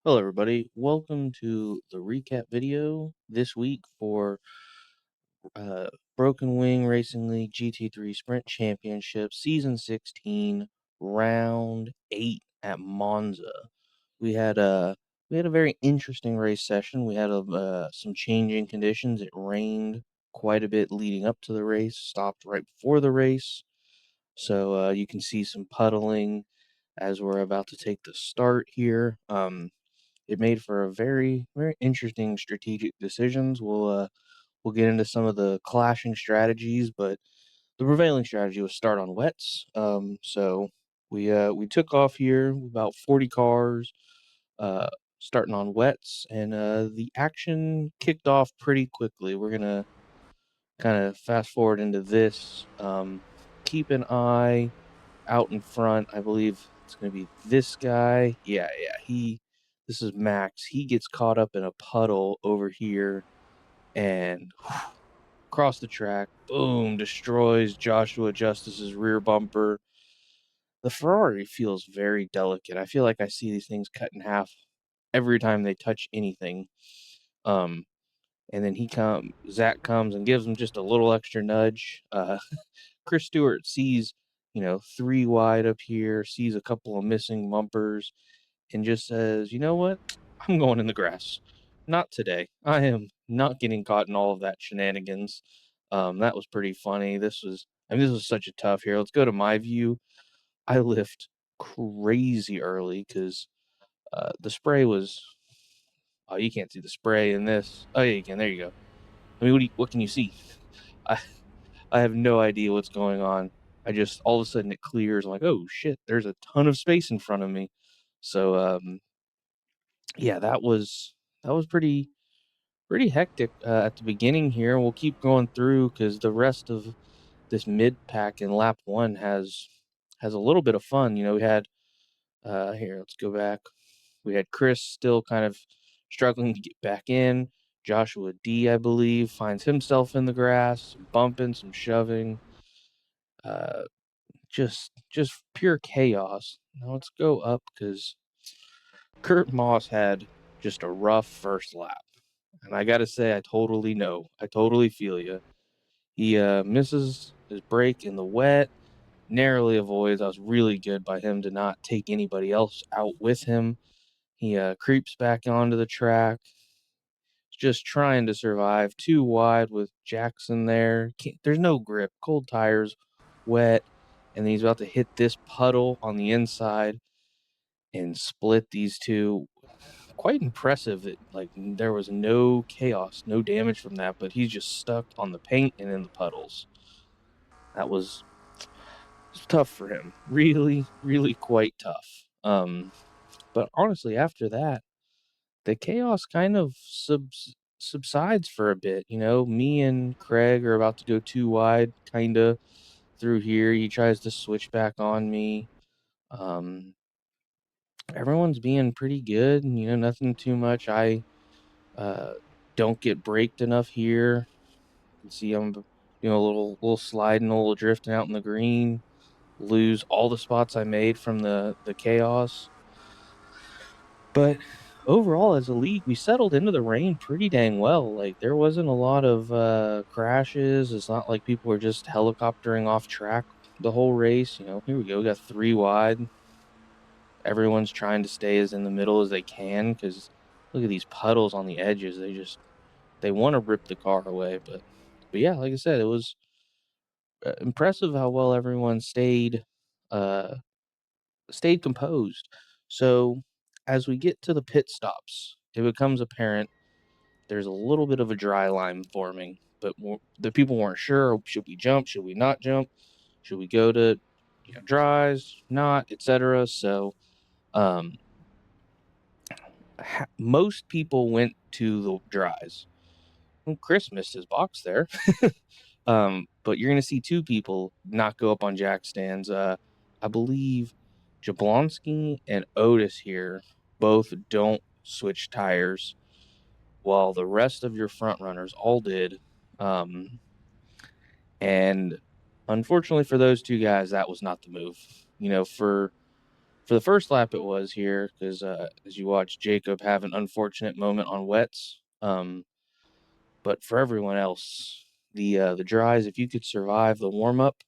Hello, everybody. Welcome to the recap video this week for uh, Broken Wing Racing League GT3 Sprint Championship Season 16, Round 8 at Monza. We had a very interesting race session. We had some changing conditions. It rained quite a bit leading up to the race, stopped right before the race. So you can see some puddling as we're about to take the start here. It made for a very interesting strategic decisions. We'll get into some of the clashing strategies, but the prevailing strategy was start on wets. So we took off here about 40 cars, uh, starting on wets, and the action kicked off pretty quickly. We're gonna kind of fast forward into this. Keep an eye out in front. I believe it's going to be this guy. Yeah. This is Max. He gets caught up in a puddle over here and across the track, boom, destroys Joshua Justice's rear bumper. The Ferrari feels very delicate. I feel like I see these things cut in half every time they touch anything. Um, and then Zach comes and gives him just a little extra nudge. Chris Stewart sees, 3 wide up here, sees a couple of missing bumpers, and just says, "You know what? I'm going in the grass. Not today. I am not getting caught in all of that shenanigans." That was pretty funny. This was such a tough here. Let's go to my view. I lift crazy early because the spray was. Oh, you can't see the spray in this. Oh, yeah, you can. There you go. I mean, what can you see? I I have no idea what's going on. I just all of a sudden it clears. I'm like, oh shit, there's a ton of space in front of me. So yeah, that was pretty hectic at the beginning here. We'll keep going through because the rest of this mid pack in lap one has a little bit of fun. We had here. Let's go back. We had Chris still kind of struggling to get back in. Joshua D, I believe, finds himself in the grass, some bumping, some shoving. Uh, just pure chaos. Now let's go up because Kurt Moss had just a rough first lap, and I gotta say, I totally know, I totally feel you. He misses his break in the wet, narrowly avoids. That was really good by him to not take anybody else out with him. He creeps back onto the track, just trying to survive. Too wide with Jackson there. There's no grip. Cold tires, wet, and then he's about to hit this puddle on the inside and split these two. Quite impressive that there was no chaos, no damage from that, but he's just stuck on the paint and in the puddles. That was tough for him. Really quite tough. But honestly, after that, the chaos kind of subsides for a bit. Me and Craig are about to go too wide, kind of through here. He tries to switch back on me. Um, Everyone's being pretty good, and nothing too much. I uh, don't get braked enough here. You can see I'm a little sliding, a little drifting out in the green. Lose all the spots I made from the chaos. But overall, as a league, we settled into the rain pretty dang well. Like there wasn't a lot of crashes. It's not like people were just helicoptering off track the whole race. Here we go. We got 3 wide. Everyone's trying to stay as in the middle as they can because look at these puddles on the edges. They want to rip the car away, but yeah, like I said, it was impressive how well everyone uh, stayed composed. So as we get to the pit stops, it becomes apparent there's a little bit of a dry line forming, but the people weren't sure. Should we jump? Should we not jump? Should we go to dries, not, etc. So um, most people went to the dries. Well, Chris missed his box there. But you're going to see 2 people not go up on jack stands. I believe Jablonski and Otis here both don't switch tires, while the rest of your front runners all did. And unfortunately for those 2 guys, that was not the move. For For the first lap, it was here because as you watch Jacob have an unfortunate moment on wets. But for everyone else, the dries, if you could survive the warm up,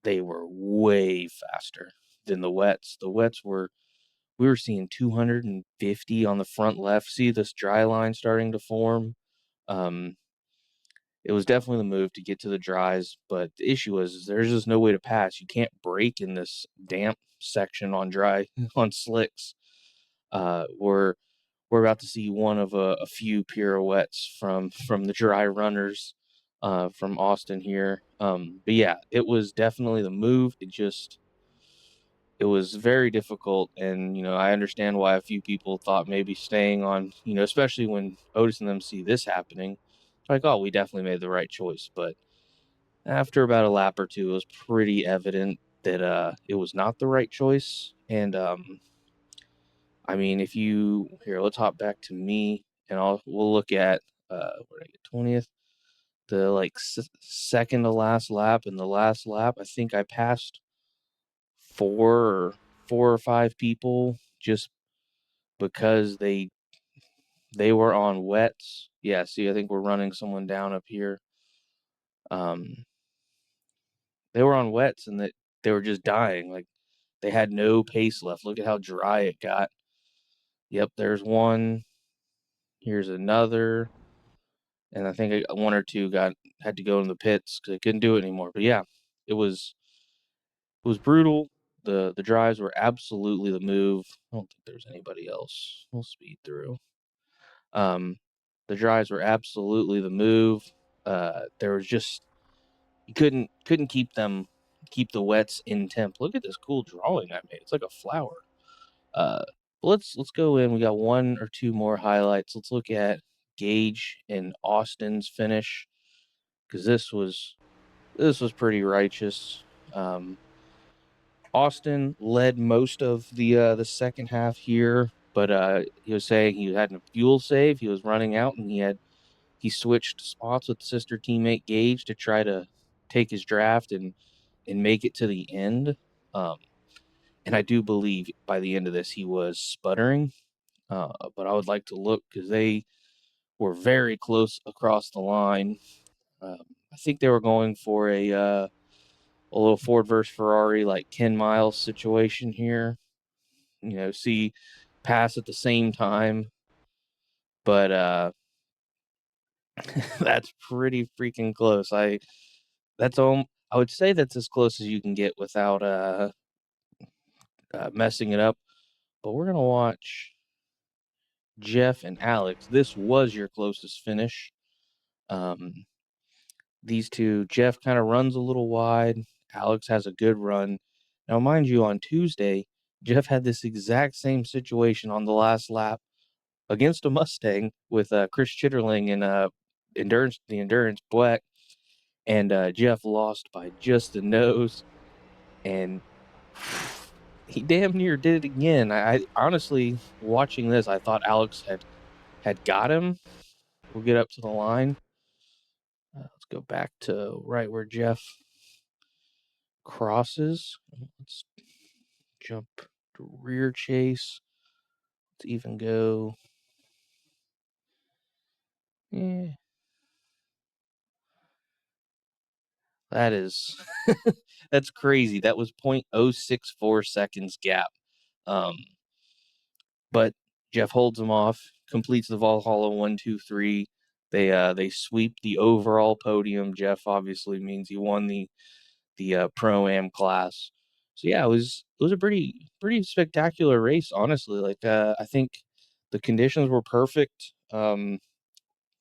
they were way faster than the wets. The wets were we were seeing 250 on the front left. See this dry line starting to form. Um, it was definitely the move to get to the dries, but the issue is there's just no way to pass. You can't brake in this damp section on dry on slicks. We're about to see one of a few pirouettes from the dry runners from Austin here. But yeah, it was definitely the move. It was very difficult, and I understand why a few people thought maybe staying on, especially when Otis and them see this happening, like, oh, we definitely made the right choice. But after about a lap or two, it was pretty evident that it was not the right choice. And I mean, if you here, let's hop back to me, and we'll look at what did I get 20th, the like second to last lap, and the last lap, I think I passed four or five people just because they were on wets. Yeah, see, I think we're running someone down up here. Um, they were on wets and that they were just dying. Like they had no pace left. Look at how dry it got. Yep, there's one. Here's another. And I think one or two had to go in the pits because they couldn't do it anymore. But yeah, it was brutal. The drives were absolutely the move. I don't think there's anybody else. We'll speed through. Um, the drives were absolutely the move. There was just you couldn't keep the wets in temp. Look at this cool drawing I made. It's like a flower. Uh, let's go in. We got one or two more highlights. Let's look at Gage and Austin's finish because this was pretty righteous. Austin led most of the second half here, but he was saying he had a fuel save. He was running out, and he switched spots with sister teammate Gage to try to take his draft and make it to the end. Um, and I do believe by the end of this he was sputtering. But I would like to look because they were very close across the line. Um, I think they were going for a little Ford versus Ferrari, like 10 miles situation here. See pass at the same time. But that's pretty freaking close. I would say that's as close as you can get without messing it up. But we're gonna watch Jeff and Alex. This was your closest finish. Um, these two, Jeff kind of runs a little wide. Alex has a good run. Now, mind you, on Tuesday, Jeff had this exact same situation on the last lap against a Mustang with Chris Chitterling and the Endurance Black, and Jeff lost by just the nose, and he damn near did it again. I honestly, watching this, I thought Alex had got him. We'll get up to the line. Let's go back to right where Jeff crosses. Let's jump to rear chase. Let's even go. Yeah, that is that's crazy. That was 0.064 seconds gap. Um, but Jeff holds him off, completes the Valhalla 1-2-3. They sweep the overall podium. Jeff obviously means he won the pro-am class. So yeah, it was a pretty spectacular race, honestly. Like I think the conditions were perfect. It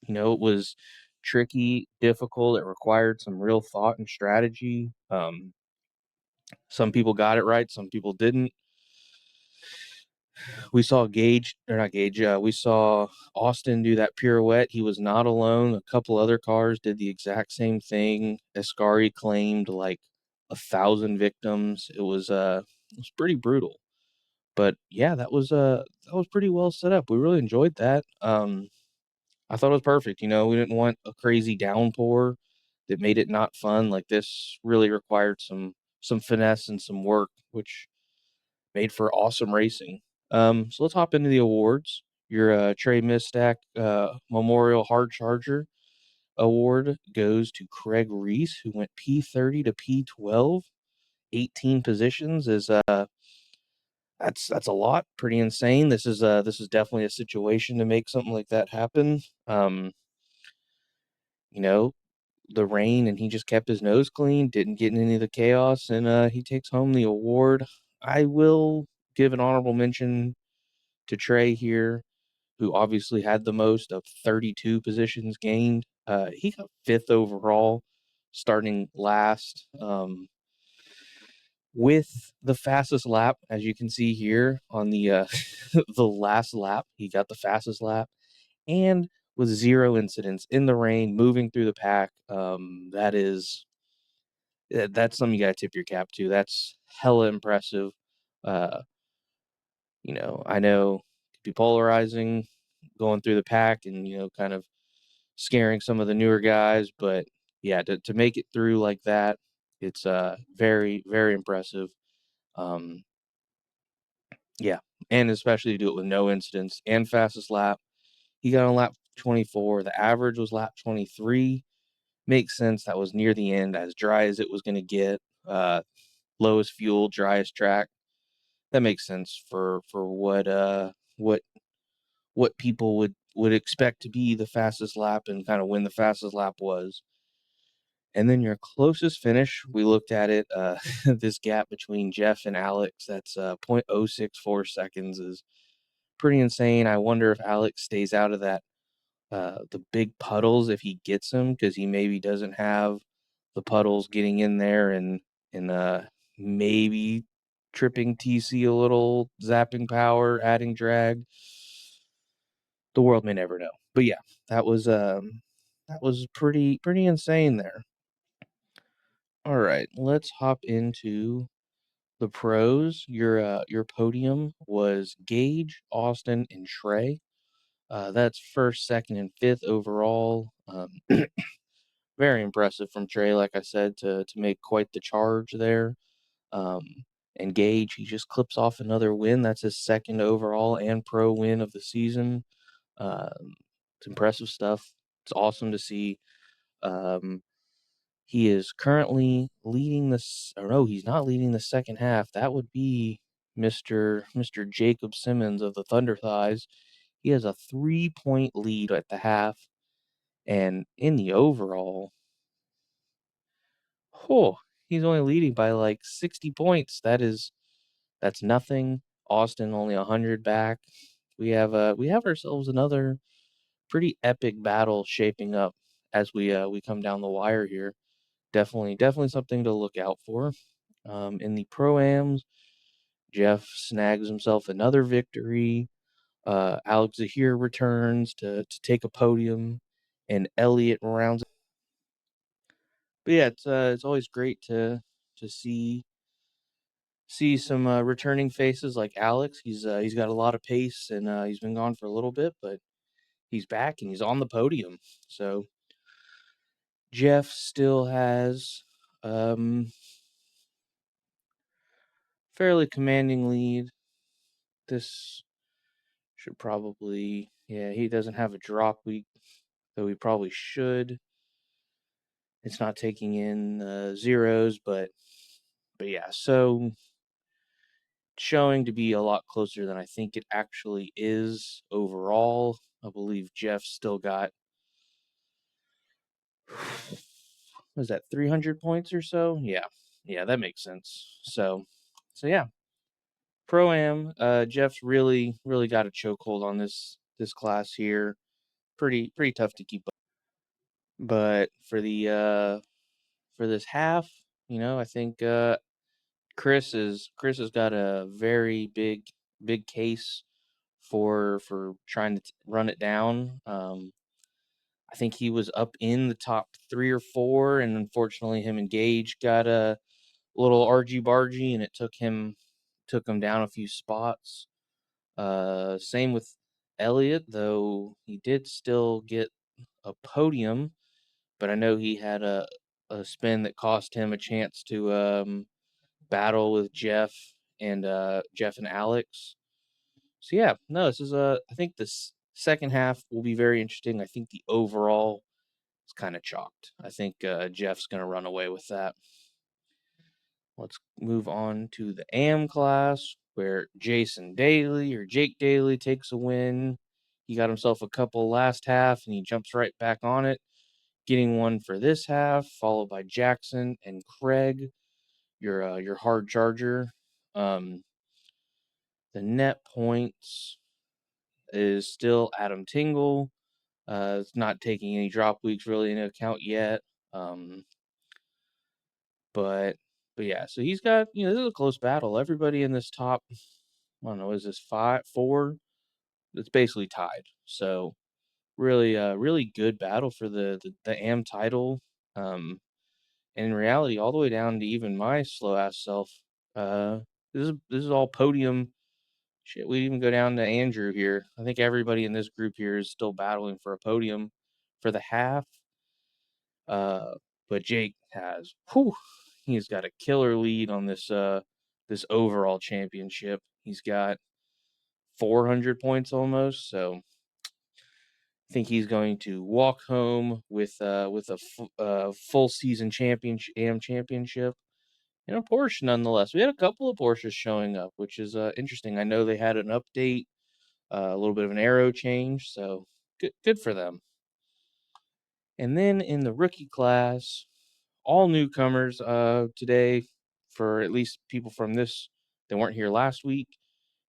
was tricky, difficult. It required some real thought and strategy. Some people got it right, some people didn't. We saw Gage, or not Gage, we saw Austin do that pirouette. He was not alone. A couple other cars did the exact same thing. Ascari claimed like 1,000 victims. It was pretty brutal. But yeah, that was pretty well set up. We really enjoyed that. I thought it was perfect. We didn't want a crazy downpour that made it not fun. Like this really required some finesse and some work, which made for awesome racing. So let's hop into the awards. Your Trey Mistack Memorial Hard Charger award goes to Craig Reese, who went P30 to P12, 18 positions. That's a lot, pretty insane. This is definitely a situation to make something like that happen. You know, the rain, and he just kept his nose clean, didn't get in any of the chaos, and he takes home the award. I will give an honorable mention to Trey here, who obviously had the most of 32 positions gained. He got 5th overall, starting last. With the fastest lap, as you can see here on the the last lap, he got the fastest lap, and with 0 incidents in the rain, moving through the pack. That's something you gotta tip your cap to. That's hella impressive. Uh, I know it could be polarizing going through the pack and, kind of scaring some of the newer guys, but yeah, to make it through like that, it's very, very impressive. Um, yeah, and especially to do it with no incidents and fastest lap. He got on lap 24. The average was lap 23. Makes sense. That was near the end, as dry as it was going to get. Lowest fuel, driest track. That makes sense for what people would expect to be the fastest lap and kind of when the fastest lap was. And then your closest finish, we looked at it. This gap between Jeff and Alex, that's 0.064 seconds, is pretty insane. I wonder if Alex stays out of the big puddles if he gets them, because he maybe doesn't have the puddles getting in there and maybe tripping TC a little, zapping power, adding drag. The world may never know. But yeah, that was pretty insane there. All right, let's hop into the pros. Your podium was Gage, Austin, and Trey. That's first, second, and fifth overall. Very impressive from Trey, like I said, to make quite the charge there. Um, and Gage, he just clips off another win. That's his second overall and pro win of the season. It's impressive stuff. It's awesome to see. Um, he is currently leading this, or no, he's not leading the second half. That would be Mr. Jacob Simmons of the Thunder Thighs. He has a 3-point lead at the half, and in the overall, oh, he's only leading by like 60 points. That's nothing. Austin only 100 back. We have ourselves another pretty epic battle shaping up as we come down the wire here. Definitely something to look out for. In the pro-ams, Jeff snags himself another victory. Alex Zahir returns to take a podium, and Elliott rounds. But yeah, it's always great to see some returning faces like Alex. He's got a lot of pace, and he's been gone for a little bit, but he's back and he's on the podium. So Jeff still has fairly commanding lead. This should probably, yeah, he doesn't have a drop week, though he probably should. It's not taking in zeros, but yeah, so showing to be a lot closer than I think it actually is overall. I believe Jeff still got, was that 300 points or so? Yeah, that makes sense. So yeah, pro am. Jeff's really got a chokehold on this class here. Pretty tough to keep up. But for this half, I think Chris has got a very big case for trying to run it down. I think he was up in the top 3 or 4, and unfortunately, him and Gage got a little argy bargy, and it took him down a few spots. Same with Elliott, though he did still get a podium, but I know he had a spin that cost him a chance to battle with Jeff and Jeff and Alex. So yeah, no, this is I think this second half will be very interesting. I think the overall is kind of chalked. I think Jeff's gonna run away with that. Let's move on to the AM class where Jason Daly or Jake Daly takes a win. He got himself a couple last half and he jumps right back on it, getting one for this half, followed by Jackson and Craig, your hard charger. Um, the net points is still Adam Tingle. It's not taking any drop weeks really into account yet. Um, but yeah, so he's got, this is a close battle. Everybody in this top, I don't know, is this four? It's basically tied. So really, really good battle for the AM title. And in reality, all the way down to even my slow ass self. Uh, this is all podium shit. We even go down to Andrew here. I think everybody in this group here is still battling for a podium for the half. But Jake he's got a killer lead on this overall championship. He's got 400 points almost, so I think he's going to walk home with a full season championship and a Porsche nonetheless. We had a couple of Porsches showing up, which is interesting. I know they had an update, a little bit of an aero change, so good for them. And then in the rookie class, all newcomers today, for at least people from this that weren't here last week,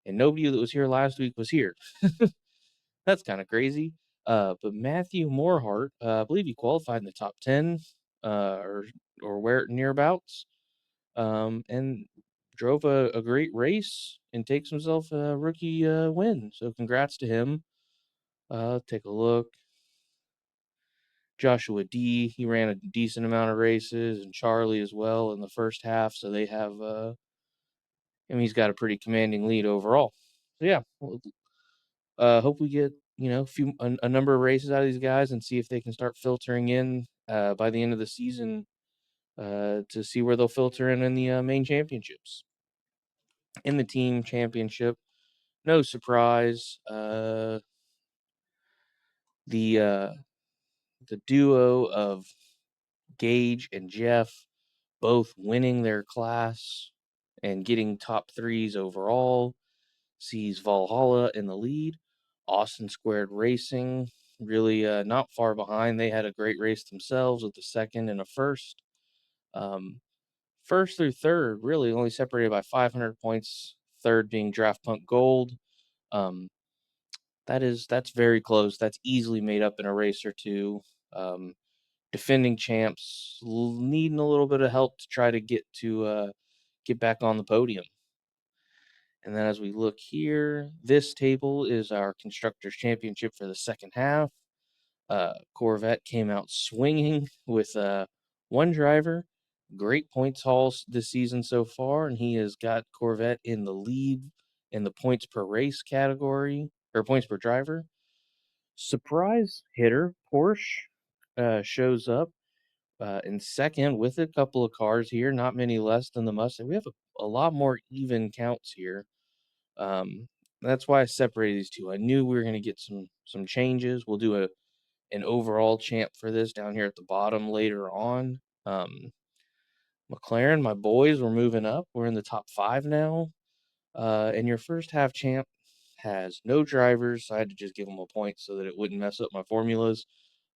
and nobody that was here last week was here. That's kind of crazy. But Matthew Morehart, I believe he qualified in the top 10, or where nearabouts, and drove a great race and takes himself a rookie win. So congrats to him. Take a look. Joshua D, he ran a decent amount of races, and Charlie as well in the first half. So they have, he's got a pretty commanding lead overall. So yeah, hope we get a number of races out of these guys and see if they can start filtering in by the end of the season to see where they'll filter in the main championships. In the team championship, no surprise, the duo of Gage and Jeff both winning their class and getting top threes overall sees Valhalla in the lead. Austin Squared Racing really not far behind. They had a great race themselves with a second and a first. First through third really only separated by 500 points. Third being Draft Punk Gold. Um, that's very close. That's easily made up in a race or two. Defending champs needing a little bit of help to try to get back on the podium. And then as we look here, this table is our Constructors Championship for the second half. Corvette came out swinging with one driver. Great points hauls this season so far, and he has got Corvette in the lead in the points per race category, or points per driver. Surprise hitter, Porsche shows up in second with a couple of cars here, not many less than the Mustang. We have a lot more even counts here. That's why I separated these two. I knew we were going to get some changes. We'll do an overall champ for this down here at the bottom later on. McLaren, my boys, we're moving up. We're in the top 5 now. And your first half champ has no drivers, so I had to just give them a point so that it wouldn't mess up my formulas.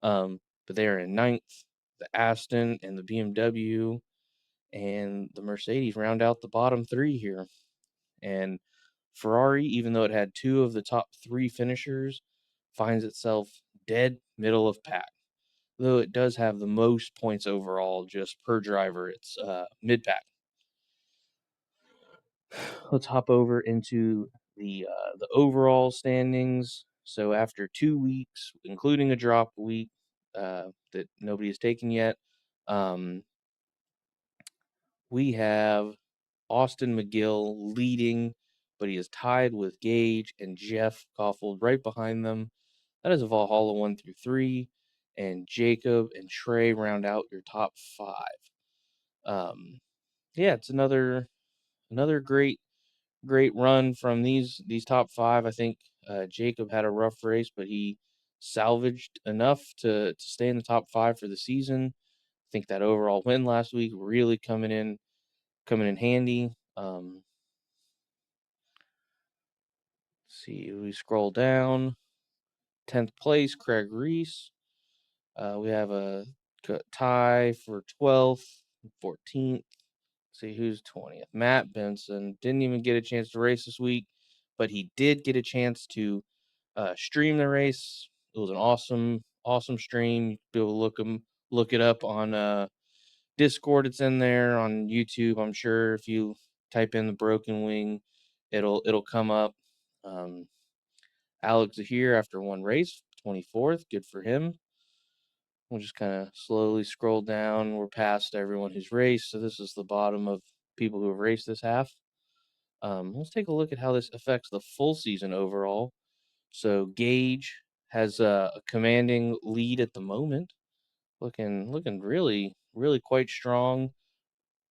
But they are in 9th. The Aston and the BMW and the Mercedes round out the bottom 3 here. And Ferrari, even though it had 2 of the top 3 finishers, finds itself dead middle of pack. Though it does have the most points overall just per driver, it's mid pack. Let's hop over into the overall standings. So after 2 weeks, including a drop week that nobody has taken yet, we have Austin McGill leading, but he is tied with Gage and Jeff Koffold right behind them. That is a Valhalla 1 through 3, and Jacob and Trey round out your top 5. Yeah, it's another great great run from these top five. I think Jacob had a rough race, but he salvaged enough to stay in the top five for the season. I think that overall win last week really coming in handy. See, we scroll down. 10th place, Craig Reese. We have a tie for 12th, 14th. See who's 20th. Matt Benson didn't even get a chance to race this week, but he did get a chance to stream the race. It was an awesome stream. You'll be able to look it up on Discord. It's in there on YouTube. I'm sure if you type in the Broken Wing, it'll come up. Alex here after one race, 24th. Good for him. We'll just kind of slowly scroll down. We're past everyone who's raced, so this is the bottom of people who have raced this half. Let's take a look at how this affects the full season overall. So Gage has a commanding lead at the moment, looking really quite strong.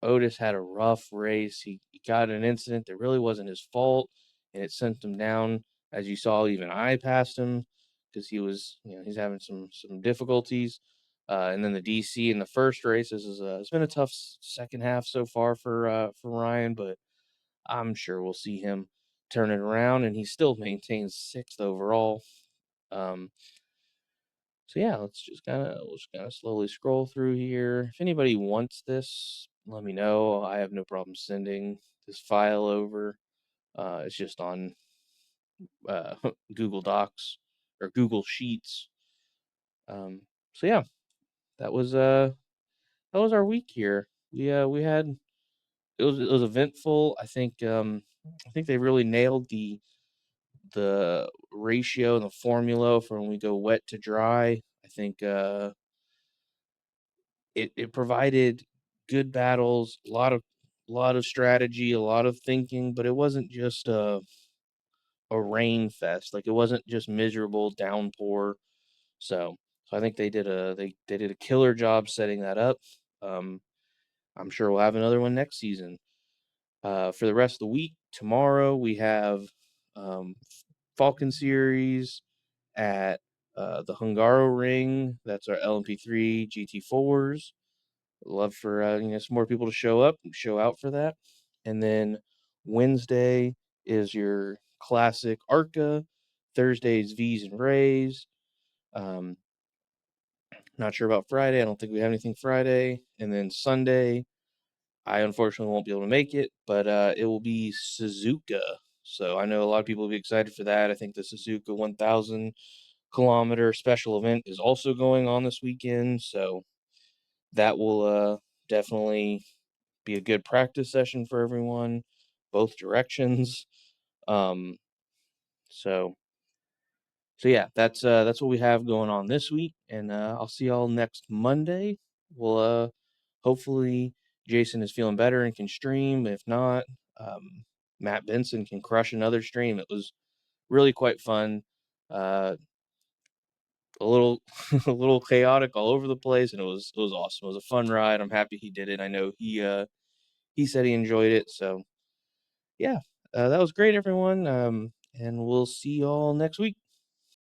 Otis had a rough race. He got an incident that really wasn't his fault, and it sent him down. As you saw, even I passed him because he's having some difficulties. And then the DC in the first race it's been a tough second half so far for Ryan, but I'm sure we'll see him turn it around, and he still maintains sixth overall. Um, so yeah, we'll just kind of slowly scroll through here. If anybody wants this, let me know. I have no problem sending this file over. It's just on Google Docs or Google Sheets. So yeah, that was our week here. We had it was eventful. I think they really nailed the ratio and the formula for when we go wet to dry. I think it provided good battles, a lot of strategy, a lot of thinking, but it wasn't just a rain fest. Like it wasn't just miserable downpour. So I think they did a killer job setting that up. Um, I'm sure we'll have another one next season. For the rest of the week, tomorrow we have Falcon Series at the Hungaro Ring. That's our LMP3 GT4s. Love for some more people to show up and show out for that. And then Wednesday is your classic ARCA. Thursday's V's and Rays. Um, Not sure about Friday. I don't think we have anything Friday. And then Sunday, I unfortunately won't be able to make it, but it will be Suzuka. So I know a lot of people will be excited for that. I think the Suzuka 1,000-kilometer special event is also going on this weekend. So that will definitely be a good practice session for everyone, both directions. Um, so so yeah, that's what we have going on this week, and I'll see y'all next Monday. We'll hopefully Jason is feeling better and can stream. If not, Matt Benson can crush another stream. It was really quite fun. Uh, a little a little chaotic all over the place, and it was awesome. It was a fun ride. I'm happy he did it. I know he said he enjoyed it. So yeah, that was great, everyone. And we'll see y'all next week.